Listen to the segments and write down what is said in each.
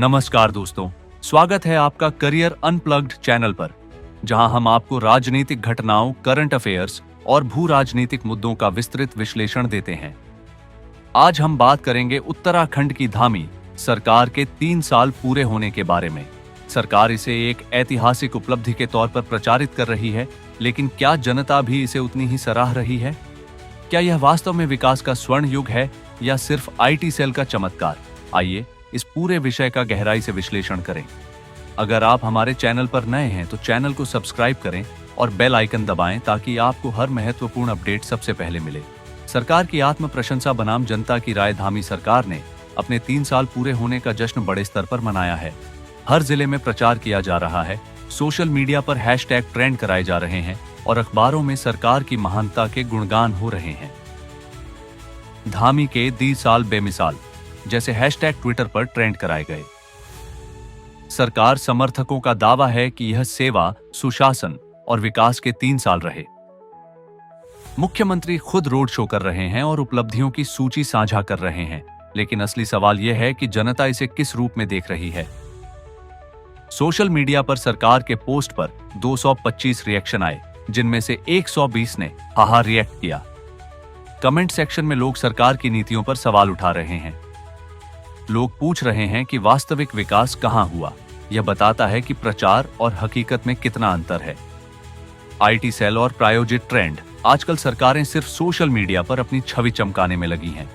नमस्कार दोस्तों, स्वागत है आपका करियर अनप्लग्ड चैनल पर, जहां हम आपको राजनीतिक घटनाओं, करंट अफेयर्स और भू राजनीतिक मुद्दों का विस्तृत विश्लेषण देते हैं। आज हम बात करेंगे उत्तराखंड की धामी सरकार के 3 साल पूरे होने के बारे में। सरकार इसे एक ऐतिहासिक उपलब्धि के तौर पर प्रचारित कर रही है, लेकिन क्या जनता भी इसे उतनी ही सराह रही है? क्या यह वास्तव में विकास का स्वर्ण युग है या सिर्फ आईटी सेल का चमत्कार? आइए इस पूरे विषय का गहराई से विश्लेषण करें। अगर आप हमारे चैनल पर नए हैं तो चैनल को सब्सक्राइब करें और बेल आइकन दबाएं ताकि आपको हर महत्वपूर्ण अपडेट सबसे पहले मिले। सरकार की आत्म प्रशंसा बनाम जनता की राय धामी सरकार ने अपने 3 साल पूरे होने का जश्न बड़े स्तर पर मनाया है। हर जिले में प्रचार किया जा रहा है, सोशल मीडिया पर हैशटैग ट्रेंड कराए जा रहे हैं और अखबारों में सरकार की महानता के गुणगान हो रहे हैं। धामी के 3 साल बेमिसाल जैसे हैशटैग ट्विटर पर ट्रेंड कराए गए। सरकार समर्थकों का दावा है कि यह सेवा, सुशासन और विकास के 3 साल रहे। मुख्यमंत्री खुद रोड शो कर रहे हैं और उपलब्धियों की सूची साझा कर रहे हैं, लेकिन असली सवाल यह है कि जनता इसे किस रूप में देख रही है। सोशल मीडिया पर सरकार के पोस्ट पर 225 रिएक्शन आए, जिनमें से 120 ने हाहा रिएक्ट किया। कमेंट सेक्शन में लोग सरकार की नीतियों पर सवाल उठा रहे हैं। लोग पूछ रहे हैं कि वास्तविक विकास कहां हुआ। यह बताता है कि प्रचार और हकीकत में कितना अंतर है। आईटी सेल और प्रायोजित ट्रेंड। आजकल सरकारें सिर्फ सोशल मीडिया पर अपनी छवि चमकाने में लगी हैं।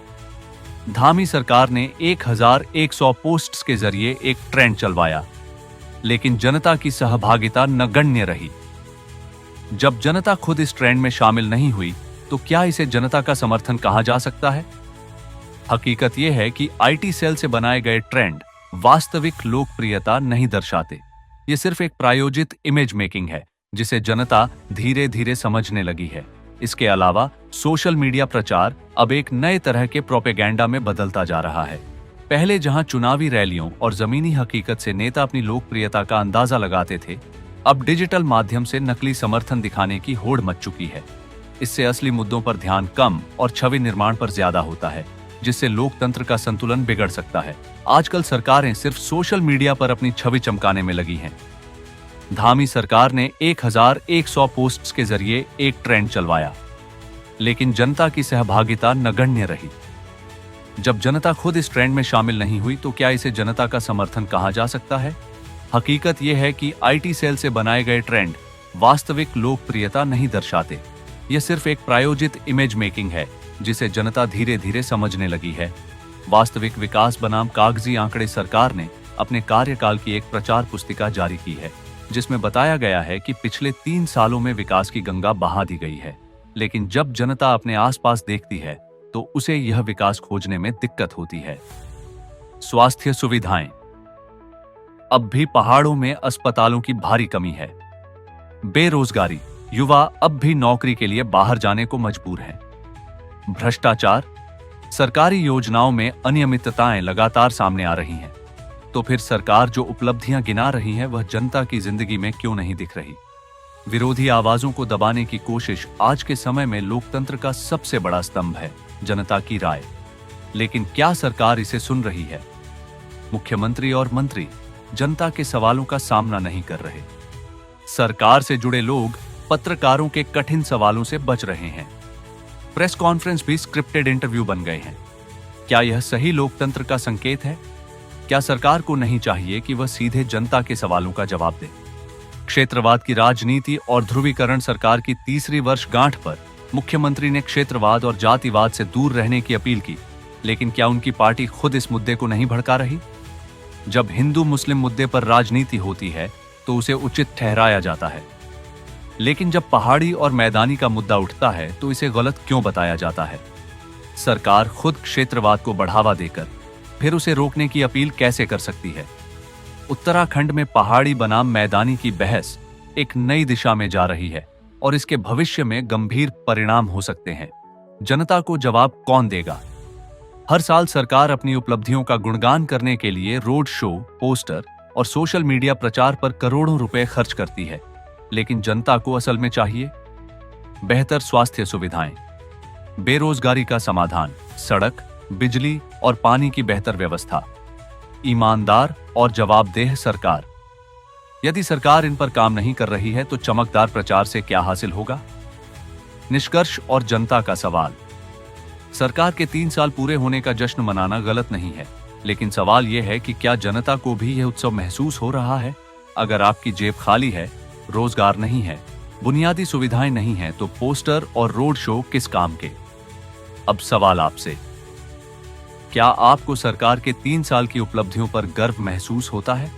धामी सरकार ने 1100 पोस्ट्स के जरिए एक ट्रेंड चलवाया, लेकिन जनता की सहभागिता नगण्य रही। जब जनता खुद इस ट्रेंड में शामिल नहीं हुई, तो क्या इसे जनता का समर्थन कहा जा सकता है? हकीकत यह है कि आईटी सेल से बनाए गए ट्रेंड वास्तविक लोकप्रियता नहीं दर्शाते। यह सिर्फ एक प्रायोजित इमेज मेकिंग है, जिसे जनता धीरे धीरे समझने लगी है। इसके अलावा सोशल मीडिया प्रचार अब एक नए तरह के प्रोपेगेंडा में बदलता जा रहा है। पहले जहां चुनावी रैलियों और जमीनी हकीकत से नेता अपनी लोकप्रियता का अंदाजा लगाते थे, अब डिजिटल माध्यम से नकली समर्थन दिखाने की होड़ मच चुकी है। इससे असली मुद्दों पर ध्यान कम और छवि निर्माण पर ज्यादा होता है, जिससे लोकतंत्र का संतुलन बिगड़ सकता है। आजकल सरकारें सिर्फ सोशल मीडिया पर अपनी छवि चमकाने में लगी हैं। धामी सरकार ने 1100 पोस्ट्स के जरिए एक ट्रेंड चलवाया, लेकिन जनता की सहभागिता नगण्य रही। जब जनता खुद इस ट्रेंड में शामिल नहीं हुई, तो क्या इसे जनता का समर्थन कहा जा सकता है? हकीकत यह है कि आईटी सेल से बनाए गए ट्रेंड वास्तविक लोकप्रियता नहीं दर्शाते। यह सिर्फ एक प्रायोजित इमेज मेकिंग है, जिसे जनता धीरे धीरे समझने लगी है। वास्तविक विकास बनाम कागजी आंकड़े। सरकार ने अपने कार्यकाल की एक प्रचार पुस्तिका जारी की है, जिसमें बताया गया है कि पिछले 3 सालों में विकास की गंगा बहा दी गई है। लेकिन जब जनता अपने आसपास देखती है, तो उसे यह विकास खोजने में दिक्कत होती है। स्वास्थ्य सुविधाएं। अब भी पहाड़ों में अस्पतालों की भारी कमी है। बेरोजगारी। युवा अब भी नौकरी के लिए बाहर जाने को मजबूर हैं। भ्रष्टाचार। सरकारी योजनाओं में अनियमितताएं लगातार सामने आ रही हैं। तो फिर सरकार जो उपलब्धियां गिना रही है, वह जनता की जिंदगी में क्यों नहीं दिख रही? विरोधी आवाजों को दबाने की कोशिश आज के समय में लोकतंत्र का सबसे बड़ा स्तंभ है, जनता की राय। लेकिन क्या सरकार इसे सुन रही है? मुख्यमंत्री और मंत्री जनता के सवालों का सामना नहीं कर रहे। सरकार से जुड़े लोग पत्रकारों के कठिन सवालों से बच रहे हैं। प्रेस कॉन्फ्रेंस भी स्क्रिप्टेड इंटरव्यू बन गए हैं। क्या यह सही लोकतंत्र का संकेत है? क्या सरकार को नहीं चाहिए कि वह सीधे जनता के सवालों का जवाब दे? क्षेत्रवाद की राजनीति और ध्रुवीकरण। सरकार की तीसरी वर्षगांठ पर मुख्यमंत्री ने क्षेत्रवाद और जातिवाद से दूर रहने की अपील की, लेकिन क्या उनकी पार्टी खुद इस मुद्दे को नहीं भड़का रही? जब हिंदू मुस्लिम मुद्दे पर राजनीति होती है, तो उसे उचित ठहराया जाता है, लेकिन जब पहाड़ी और मैदानी का मुद्दा उठता है, तो इसे गलत क्यों बताया जाता है? सरकार खुद क्षेत्रवाद को बढ़ावा देकर फिर उसे रोकने की अपील कैसे कर सकती है? उत्तराखंड में पहाड़ी बनाम मैदानी की बहस एक नई दिशा में जा रही है और इसके भविष्य में गंभीर परिणाम हो सकते हैं। जनता को जवाब कौन देगा? हर साल सरकार अपनी उपलब्धियों का गुणगान करने के लिए रोड शो, पोस्टर और सोशल मीडिया प्रचार पर करोड़ों रुपए खर्च करती है, लेकिन जनता को असल में चाहिए बेहतर स्वास्थ्य सुविधाएं, बेरोजगारी का समाधान, सड़क, बिजली और पानी की बेहतर व्यवस्था, ईमानदार और जवाबदेह सरकार। यदि सरकार इन पर काम नहीं कर रही है तो चमकदार प्रचार से क्या हासिल होगा? निष्कर्ष और जनता का सवाल। सरकार के 3 साल पूरे होने का जश्न मनाना गलत नहीं है, लेकिन सवाल यह है कि क्या जनता को भी यह उत्सव महसूस हो रहा है? अगर आपकी जेब खाली है, रोजगार नहीं है, बुनियादी सुविधाएं नहीं है, तो पोस्टर और रोड शो किस काम के? अब सवाल आपसे, क्या आपको सरकार के 3 साल की उपलब्धियों पर गर्व महसूस होता है?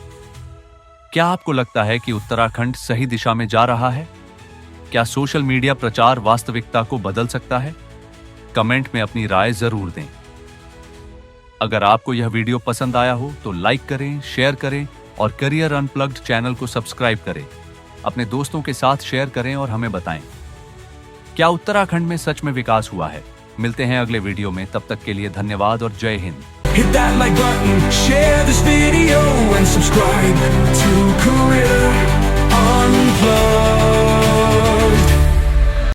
क्या आपको लगता है कि उत्तराखंड सही दिशा में जा रहा है? क्या सोशल मीडिया प्रचार वास्तविकता को बदल सकता है? कमेंट में अपनी राय जरूर दें। अगर आपको यह वीडियो पसंद आया हो तो लाइक करें, शेयर करें और करियर अनप्लग्ड चैनल को सब्सक्राइब करें। अपने दोस्तों के साथ शेयर करें और हमें बताएं, क्या उत्तराखंड में सच में विकास हुआ है? मिलते हैं अगले वीडियो में, तब तक के लिए धन्यवाद और जय Hind. Hit that like button, share this video and subscribe to Career